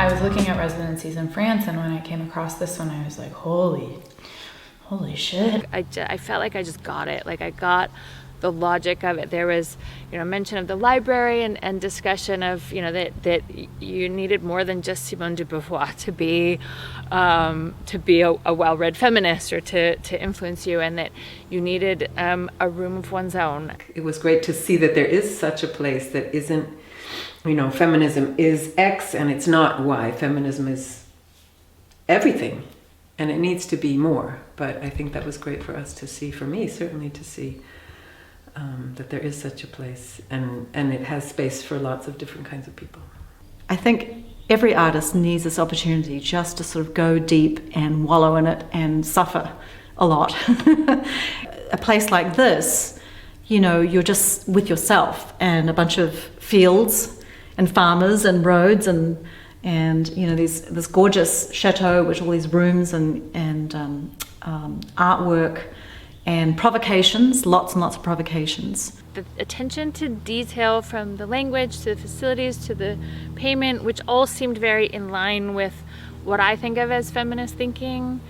I was looking at residencies in France, and when I came across this one, I was like, holy shit. I felt like I just got it. Like I got the logic of it. There was, mention of the library and discussion of, that you needed more than just Simone de Beauvoir to be a well-read feminist or to influence you, and that you needed a room of one's own. It was great to see that there is such a place that isn't, feminism is X and it's not Y. Feminism is everything, and it needs to be more. But I think that was great for us to see, for me certainly, to see that there is such a place, and it has space for lots of different kinds of people. I think every artist needs this opportunity just to sort of go deep and wallow in it and suffer a lot. A place like this, you're just with yourself and a bunch of fields and farmers and roads and this gorgeous chateau with all these rooms and artwork and provocations, lots and lots of provocations. The attention to detail, from the language to the facilities to the payment, which all seemed very in line with what I think of as feminist thinking,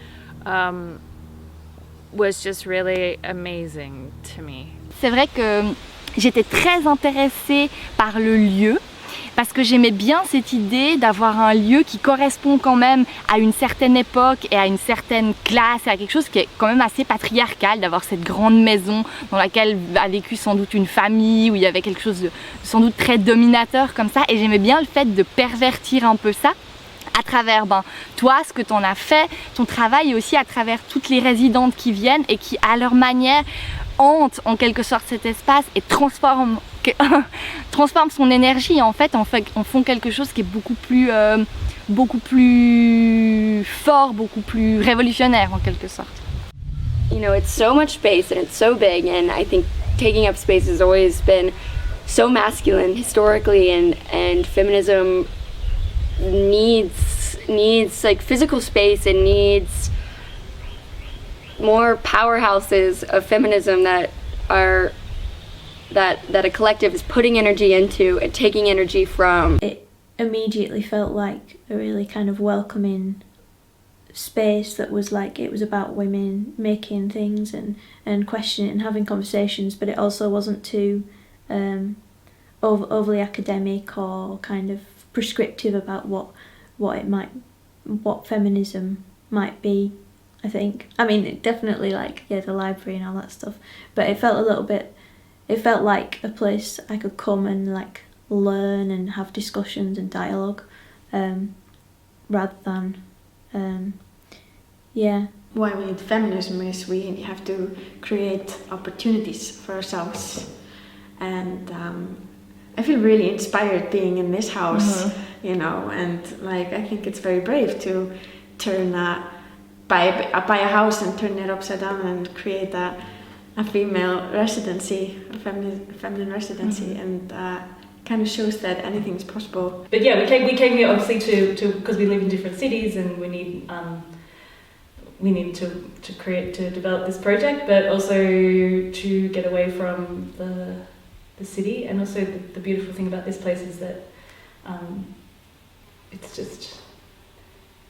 was just really amazing to me. C'est vrai que j'étais très intéressée par le lieu, parce que j'aimais bien cette idée d'avoir un lieu qui correspond quand même à une certaine époque et à une certaine classe, et à quelque chose qui est quand même assez patriarcal, d'avoir cette grande maison dans laquelle a vécu sans doute une famille, où il y avait quelque chose de sans doute très dominateur comme ça, et j'aimais bien le fait de pervertir un peu ça à travers toi, ce que tu en as fait, ton travail, et aussi à travers toutes les résidentes qui viennent et qui, à leur manière, hantent en quelque sorte cet espace et transforment son énergie, en fait, en font quelque chose qui est beaucoup plus fort, beaucoup plus révolutionnaire en quelque sorte. It's so much space and it's so big, and I think taking up space has always been so masculine historically, and feminism needs like physical space, and needs more powerhouses of feminism that a collective is putting energy into and taking energy from. It immediately felt like a really kind of welcoming space that was like, it was about women making things and questioning and having conversations, but it also wasn't too overly academic or kind of prescriptive about what feminism might be. I think. I mean, it definitely the library and all that stuff, but it felt like a place I could come and learn and have discussions and dialogue, rather than, Why we need feminism is we have to create opportunities for ourselves, and I feel really inspired being in this house, and I think it's very brave to turn buy a house and turn it upside down and create a female residency, a feminine residency, and kind of shows that anything's possible. But yeah, we came here obviously to because we live in different cities, and we need to develop this project, but also to get away from the city. And also the beautiful thing about this place is that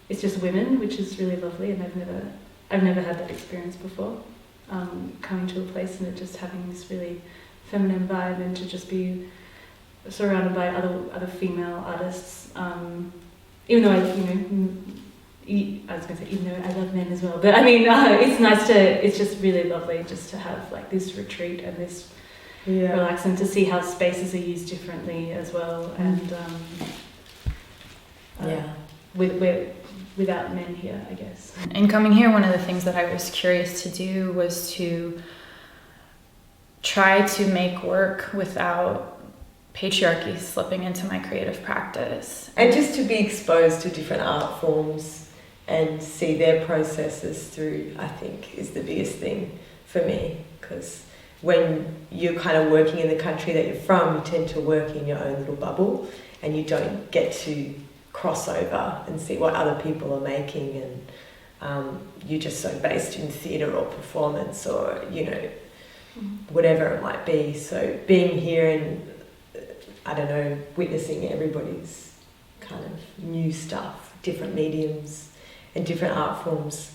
it's just women, which is really lovely, and I've never had that experience before. Coming to a place and it just having this really feminine vibe, and to just be surrounded by other female artists. Even though even though I love men as well, but I mean, it's just really lovely just to have this retreat and this relax, and to see how spaces are used differently as well, and without men here, I guess. In coming here, one of the things that I was curious to do was to try to make work without patriarchy slipping into my creative practice. And just to be exposed to different art forms and see their processes through, I think, is the biggest thing for me. Because when you're kind of working in the country that you're from, you tend to work in your own little bubble, and you don't get to cross over and see what other people are making, and you're just so based in theatre or performance or whatever it might be. So being here and witnessing everybody's kind of new stuff, different mediums and different art forms.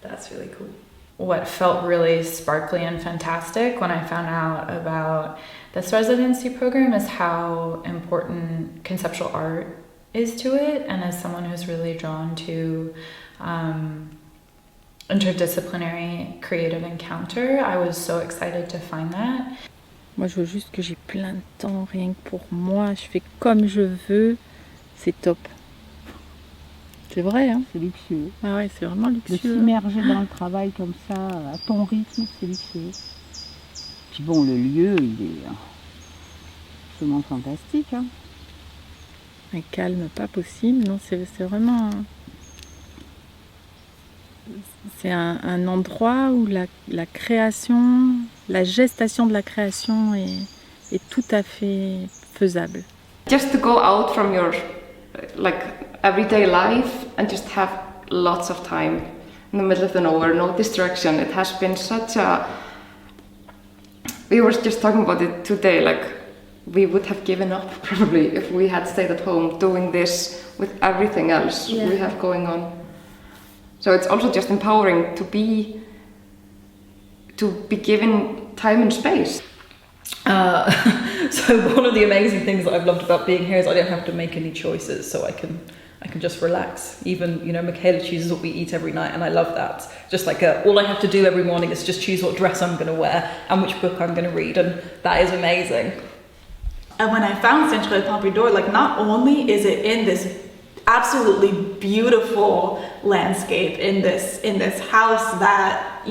That's really cool. What felt really sparkly and fantastic when I found out about this residency program is how important conceptual art is to it. And as someone who's really drawn to interdisciplinary creative encounter, I was so excited to find that. Moi, je veux juste que j'ai plein de temps, rien que pour moi. Je fais comme je veux. C'est top. C'est vrai, hein? C'est luxueux. Ah ouais, c'est vraiment luxueux. De s'immerger dans le travail comme ça, à ton rythme, c'est luxueux. Puis bon, le lieu, il est absolument fantastique. Hein? Un calme pas possible. Non, c'est vraiment... C'est un endroit où la création, la gestation de la création est tout à fait faisable. Just to go out from your everyday life and just have lots of time in the middle of the nowhere, no distraction. It has been such a... We were just talking about it today, like we would have given up probably if we had stayed at home doing this with everything else we have going on. So it's also just empowering to be given time and space. So one of the amazing things that I've loved about being here is I don't have to make any choices, so I can just relax. Even, Michaela chooses what we eat every night, and I love that. Just like all I have to do every morning is just choose what dress I'm going to wear and which book I'm going to read, and that is amazing. And when I found Centre Pompadour, not only is it in this absolutely beautiful landscape in this house that,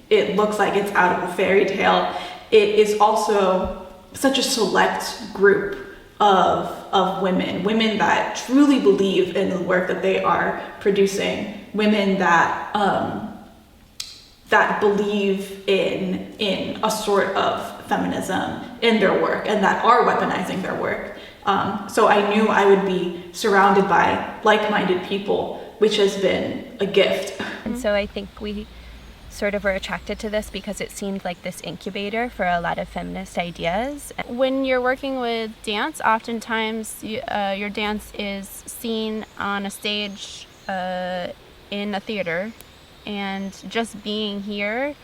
it looks like it's out of a fairy tale, it is also such a select group of women that truly believe in the work that they are producing, women that that believe in a sort of feminism in their work and that are weaponizing their work. So I knew I would be surrounded by like-minded people, which has been a gift. And so I think we sort of were attracted to this because it seemed like this incubator for a lot of feminist ideas. When you're working with dance, oftentimes your dance is seen on a stage in a theater, and just being here,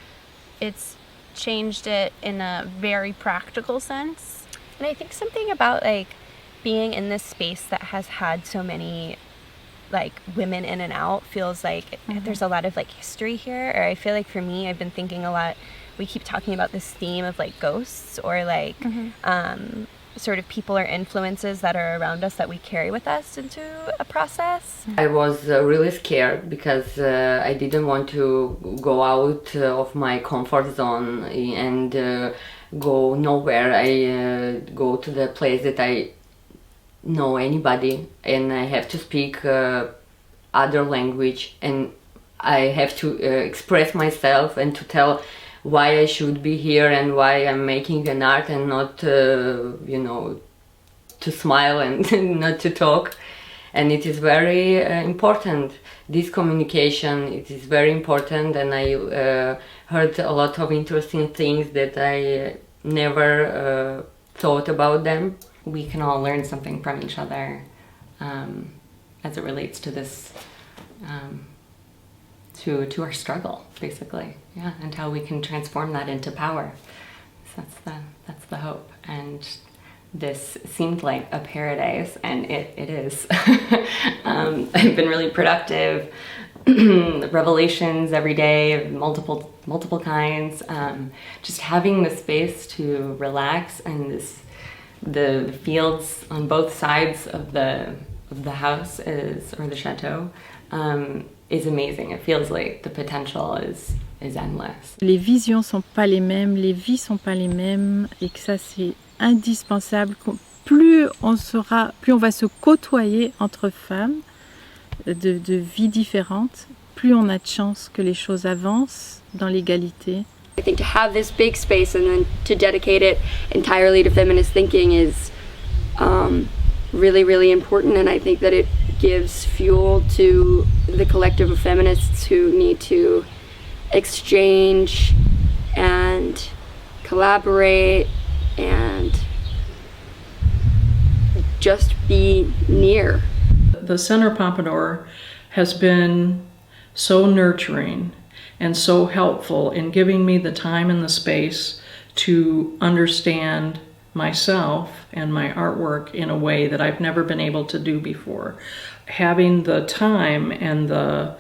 it's changed it in a very practical sense. And I think something about being in this space that has had so many women in and out feels like there's a lot of history here. Or I feel like for me, I've been thinking a lot, we keep talking about this theme of ghosts or sort of people or influences that are around us that we carry with us into a process. I was really scared because I didn't want to go out of my comfort zone and go nowhere. I go to the place that I know anybody, and I have to speak other language, and I have to express myself and to tell why I should be here and why I'm making an art and not to smile and not to talk. And it is very important, this communication, it is very important, and I heard a lot of interesting things that I never thought about them. We can all learn something from each other as it relates to this, to our struggle, basically, and how we can transform that into power. So that's the hope. And this seemed like a paradise, and it is. I've been really productive, revelations every day, multiple kinds. Just having the space to relax, and the fields on both sides of the house or the chateau is amazing. It feels like the potential is endless. Les visions sont pas les mêmes, les vies sont pas les mêmes, et que ça c'est indispensable. Plus on va se côtoyer entre femmes de vies différentes, plus on a de chance que les choses avancent dans l'égalité. I think to have this big space and then to dedicate it entirely to feminist thinking is really, really important, and I think that it gives fuel to the collective of feminists who need to exchange and collaborate and just be near. The Centre Pompadour has been so nurturing and so helpful in giving me the time and the space to understand myself and my artwork in a way that I've never been able to do before. Having the time and the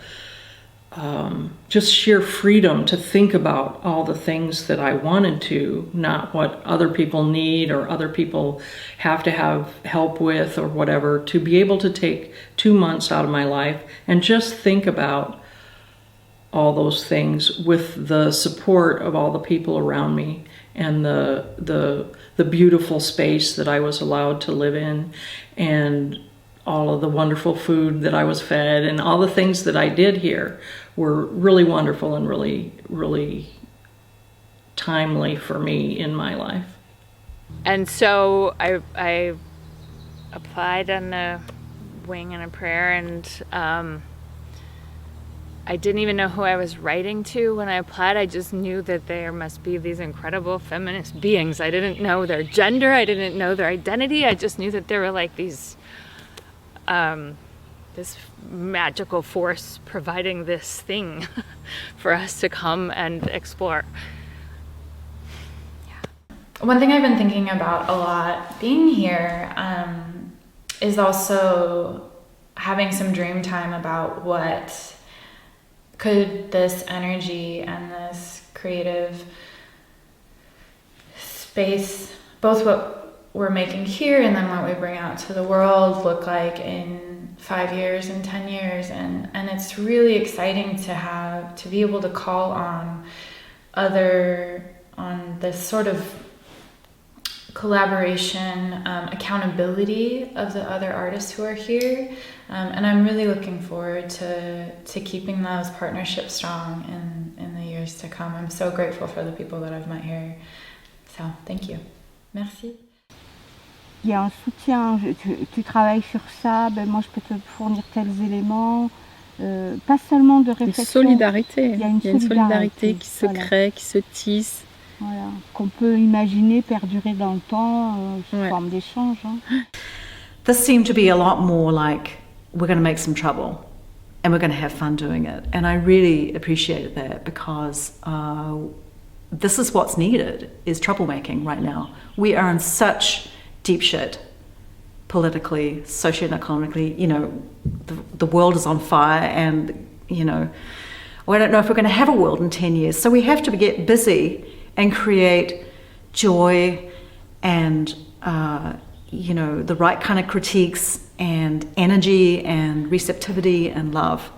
just sheer freedom to think about all the things that I wanted to, not what other people need or other people have to have help with or whatever, to be able to take 2 months out of my life and just think about all those things with the support of all the people around me and the beautiful space that I was allowed to live in, and all of the wonderful food that I was fed, and all the things that I did here were really wonderful and really, really timely for me in my life. And so I applied on a wing and a prayer, and I didn't even know who I was writing to when I applied. I just knew that there must be these incredible feminist beings. I didn't know their gender. I didn't know their identity. I just knew that there were like these this magical force providing this thing for us to come and explore. One thing I've been thinking about a lot being here is also having some dream time about what could this energy and this creative space, both what we're making here and then what we bring out to the world, look like in 5 years and 10 years. And it's really exciting to be able to call on this sort of collaboration, accountability of the other artists who are here. And I'm really looking forward to keeping those partnerships strong in the years to come. I'm so grateful for the people that I've met here. So, thank you. Merci. Il y a un soutien, tu travailles sur ça, ben moi je peux te fournir tels éléments, pas seulement de réflexion. Il y a une solidarité qui se crée, qui se tisse. Voilà, qu'on peut imaginer perdurer dans le temps sous forme d'échange. This seemed to be a lot more like, we're going to make some trouble and we're going to have fun doing it. And I really appreciated that, because this is what's needed, is troublemaking right now. We are in such deep shit, politically, socio-economically. You know, the world is on fire, and, you know, I don't know if we're going to have a world in 10 years. So we have to get busy and create joy and, you know, the right kind of critiques and energy and receptivity and love.